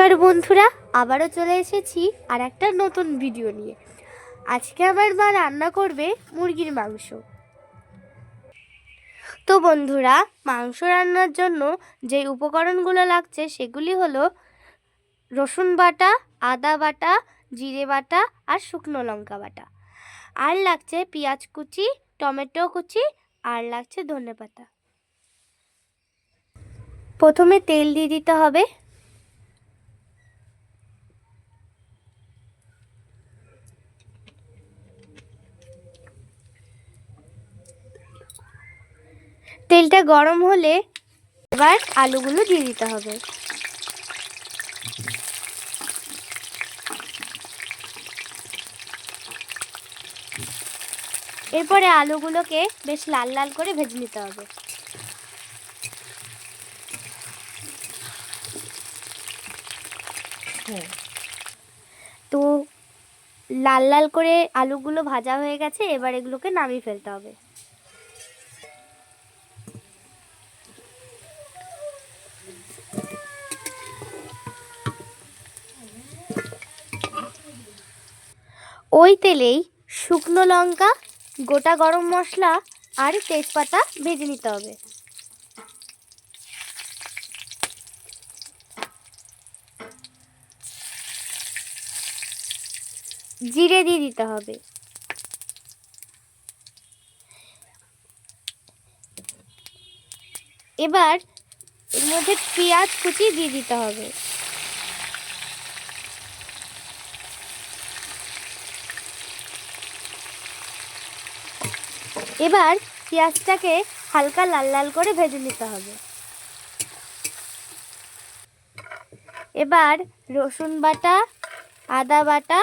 আর বন্ধুরা আবারও চলে এসেছি আর একটা নতুন ভিডিও নিয়ে। আজকে আমার মা রান্না করবে মুরগির মাংস। তো বন্ধুরা, মাংস রান্নার জন্য যে উপকরণগুলো লাগছে সেগুলি হলো রসুন বাটা, আদা বাটা, জিরে বাটা আর শুকনো লঙ্কা বাটা। আর লাগছে পেঁয়াজ কুচি, টমেটো কুচি আর লাগছে ধনেপাতা। প্রথমে তেল দিয়ে দিতে হবে। তেলটা গরম হলে এবার আলুগুলো দিয়ে দিতে হবে। এরপরে আলুগুলোকে বেশ লাল লাল করে ভেজে নিতে হবে। তো লাল লাল করে আলুগুলো ভাজা হয়ে গেছে, এবার এগুলোকে নামিয়ে ফেলতে হবে। ওই তেলেই শুকনো লঙ্কা, গোটা গরম মশলা আর তেজপাতা ভেজে নিতে হবে। জিরে দিয়ে দিতে হবে। এবার এর মধ্যে পেঁয়াজ কুচি দিয়ে দিতে হবে। এবার পেঁয়াজটাকে হালকা লাল লাল করে ভেজে নিতে হবে। এবার রসুন বাটা, আদা বাটা,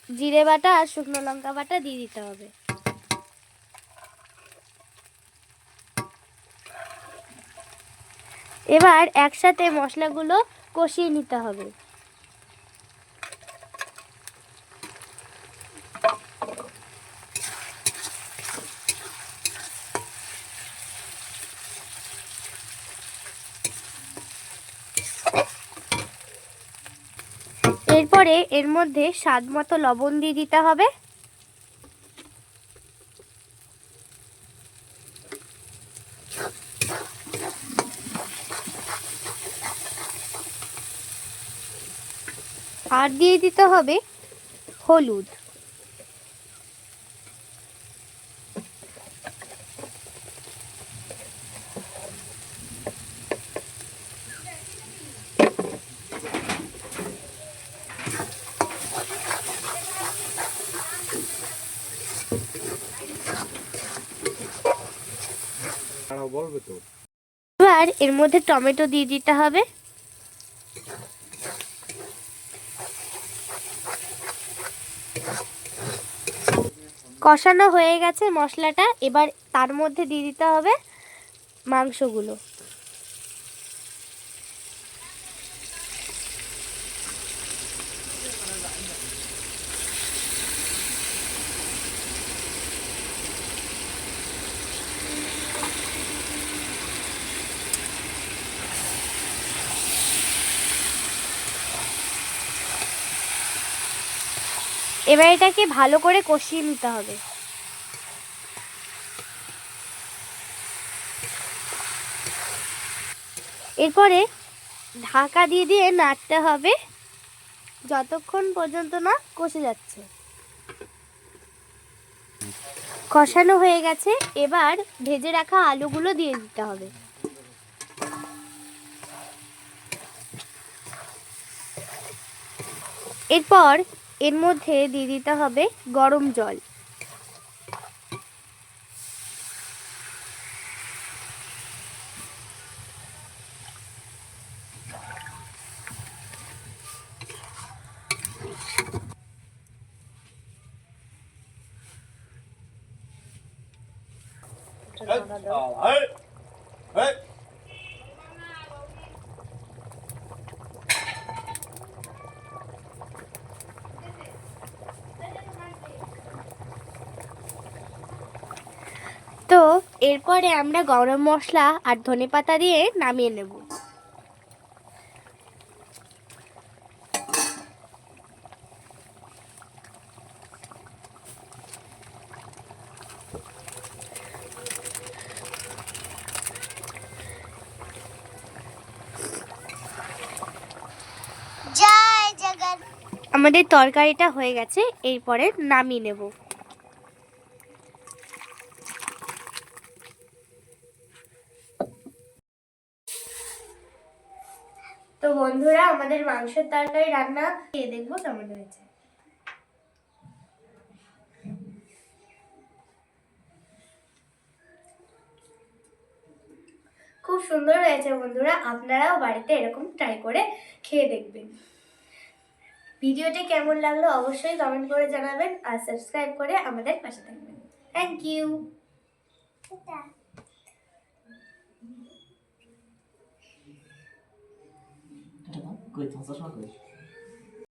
জিরে বাটা আর শুকনো লঙ্কা বাটা দিয়ে দিতে হবে। এবার একসাথে মশলাগুলো কষিয়ে নিতে হবে। এরপরে এর মধ্যে স্বাদ মতো লবণ দিয়ে দিতে হবে। আর দিয়ে দিতে হবে হলুদ। এবার এর মধ্যে টমেটো দিয়ে দিতে হবে। কষানো হয়ে গেছে মশলাটা, এবার তার মধ্যে দিয়ে দিতে হবে মাংসগুলো। এবার এটাকে ভালো করে কষিয়ে নিতে হবে। এরপরে ঢাকা দিয়ে দিয়ে নাড়তে হবে যতক্ষণ পর্যন্ত না কষে যাচ্ছে। কষানো হয়ে গেছে, এবার ভেজে রাখা আলুগুলো দিয়ে দিতে হবে। এরপর এর মধ্যে দিয়ে দিতে হবে গরম জল। তো এরপরে আমরা গরম মশলা আর ধনেপাতা দিয়ে নামিয়ে নেব। আমাদের তরকারিটা হয়ে গেছে, এরপরে নামিয়ে নেব। তো বন্ধুরা, আমাদের মাংসের তরকারি রান্না খেয়ে দেখবো কেমন হয়েছে। খুব সুন্দর হয়েছে বন্ধুরা, আপনারাও বাড়িতে এরকম ট্রাই করে খেয়ে দেখবেন। ভিডিওটি কেমন লাগলো অবশ্যই কমেন্ট করে জানাবেন, আর সাবস্ক্রাইব করে আমাদের পাশে থাকবেন। Thank you. কই তোমার চশমা কই?